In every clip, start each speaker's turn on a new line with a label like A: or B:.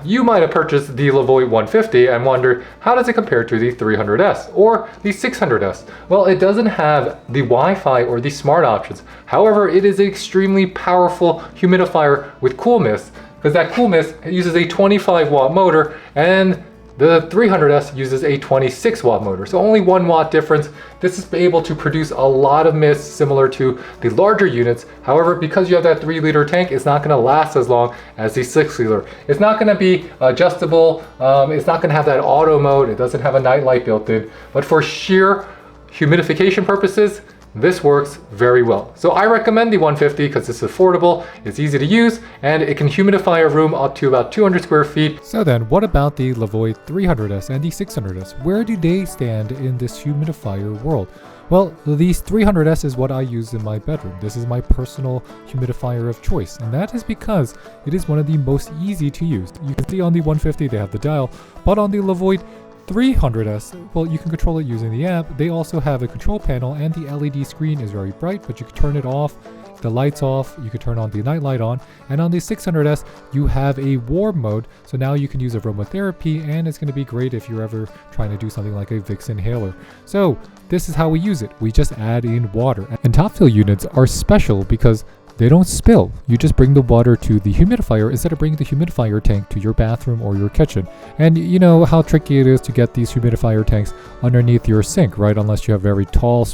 A: You might have purchased the Levoit 150 and wondered, how does it compare to the 300S or the 600S? Well, it doesn't have the Wi-Fi or the smart options. However, it is an extremely powerful humidifier with cool mist, because that cool mist uses a 25 watt motor and the 300S uses a 26 watt motor, so only 1 watt difference. This is able to produce a lot of mist similar to the larger units. However, because you have that 3-liter tank, it's not going to last as long as the 6-liter. It's not going to be adjustable. It's not going to have that auto mode. It doesn't have a night light built in. But for sheer humidification purposes, this works very well. So I recommend the 150 because it's affordable, it's easy to use, and it can humidify a room up to about 200 square feet.
B: So then, what about the Levoit 300S and the 600S? Where do they stand in this humidifier world? Well, these 300S is what I use in my bedroom. This is my personal humidifier of choice, and that is because it is one of the most easy to use. You can see on the 150 they have the dial, but on the Levoit 300S, well, you can control it using the app. They also have a control panel, and the LED screen is very bright, but you can turn it off, the lights off, you can turn on the night light on. And on the 600S, you have a warm mode, so now you can use aromatherapy, and it's going to be great if you're ever trying to do something like a Vicks inhaler. So this is how we use it. We just add in water. And top fill units are special because they don't spill. You just bring the water to the humidifier instead of bringing the humidifier tank to your bathroom or your kitchen. And you know how tricky it is to get these humidifier tanks underneath your sink, right? Unless you have very tall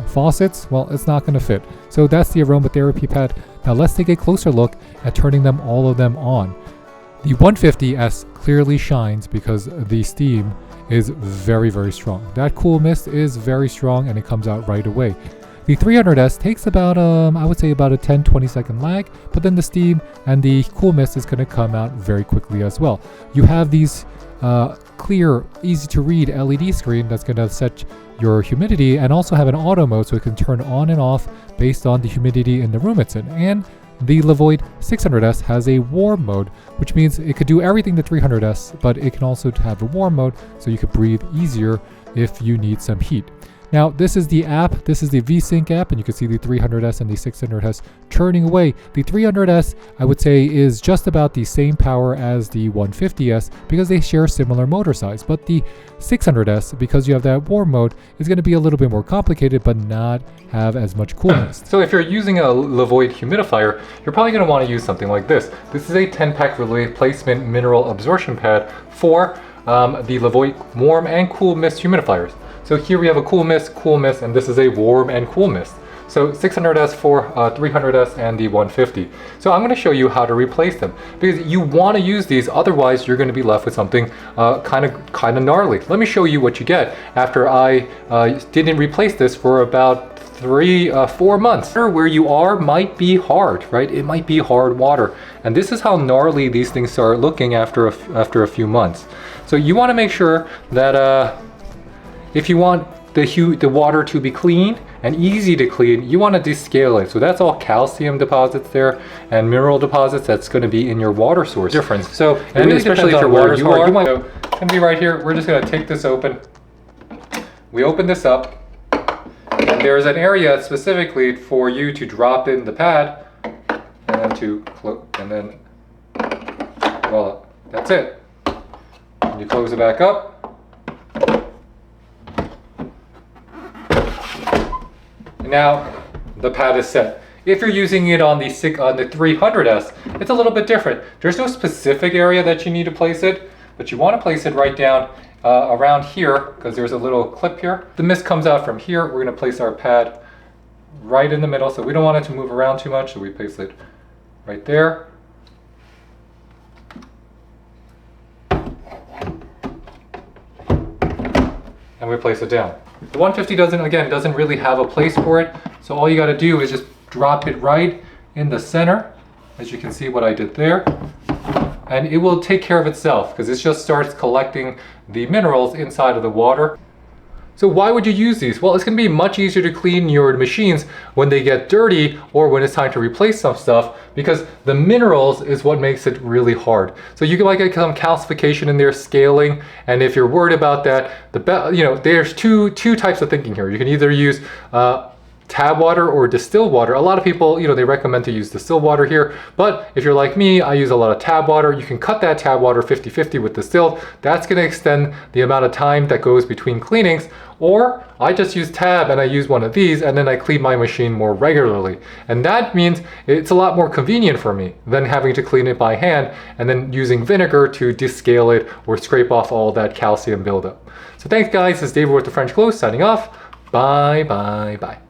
B: faucets, well, it's not going to fit. So that's the aromatherapy pad. Now let's take a closer look at turning all of them on. The 150S clearly shines because the steam is very, very strong. That cool mist is very strong and it comes out right away. The 300S takes about, I would say about a 10-20 second lag, but then the steam and the cool mist is going to come out very quickly as well. You have these clear, easy to read LED screen that's going to set your humidity and also have an auto mode so it can turn on and off based on the humidity in the room it's in. And the Levoit 600S has a warm mode, which means it could do everything the 300S, but it can also have a warm mode so you could breathe easier if you need some heat. Now, this is the app. This is the VSync app, and you can see the 300S and the 600S churning away. The 300S, I would say, is just about the same power as the 150S because they share similar motor size. But the 600S, because you have that warm mode, is going to be a little bit more complicated, but not have as much coolness.
A: So if you're using a Levoit humidifier, you're probably going to want to use something like this. This is a 10-pack replacement mineral absorption pad for the Levoit warm and cool mist humidifiers. So here we have a cool mist, and this is a warm and cool mist. So 600S for 300S and the 150. So I'm going to show you how to replace them because you want to use these, otherwise you're going to be left with something kind of gnarly. Let me show you what you get after I didn't replace this for about 3-4 months. Where you are might be hard, right? It might be hard water, and this is how gnarly these things start looking after a few months. So you want to make sure that if you want the water to be clean and easy to clean, you want to descale it. So that's all calcium deposits there and mineral deposits that's going to be in your water source. Difference. So, and really especially if your water is hard, you might going to be right here. We're just going to take this open. We open this up, and there's an area specifically for you to drop in the pad, and then voila, that's it. And you close it back up. Now the pad is set. If you're using it on the 300S, it's a little bit different. There's no specific area that you need to place it, but you want to place it right down around here because there's a little clip here. The mist comes out from here. We're going to place our pad right in the middle, so we don't want it to move around too much, so we place it right there. And we place it down. The 150 doesn't really have a place for it, so all you got to do is just drop it right in the center, as you can see what I did there, and it will take care of itself because it just starts collecting the minerals inside of the water. So why would you use these? Well, it's going to be much easier to clean your machines when they get dirty or when it's time to replace some stuff, because the minerals is what makes it really hard. So you can get some calcification in there, scaling, and if you're worried about that, there's two types of thinking here. You can either use tap water or distilled water. A lot of people, they recommend to use distilled water here, but if you're like me, I use a lot of tap water. You can cut that tap water 50-50 with distilled. That's going to extend the amount of time that goes between cleanings. Or I just use tab and I use one of these and then I clean my machine more regularly. And that means it's a lot more convenient for me than having to clean it by hand and then using vinegar to descale it or scrape off all that calcium buildup. So thanks guys, this is David with the French Glow signing off. Bye, bye, bye.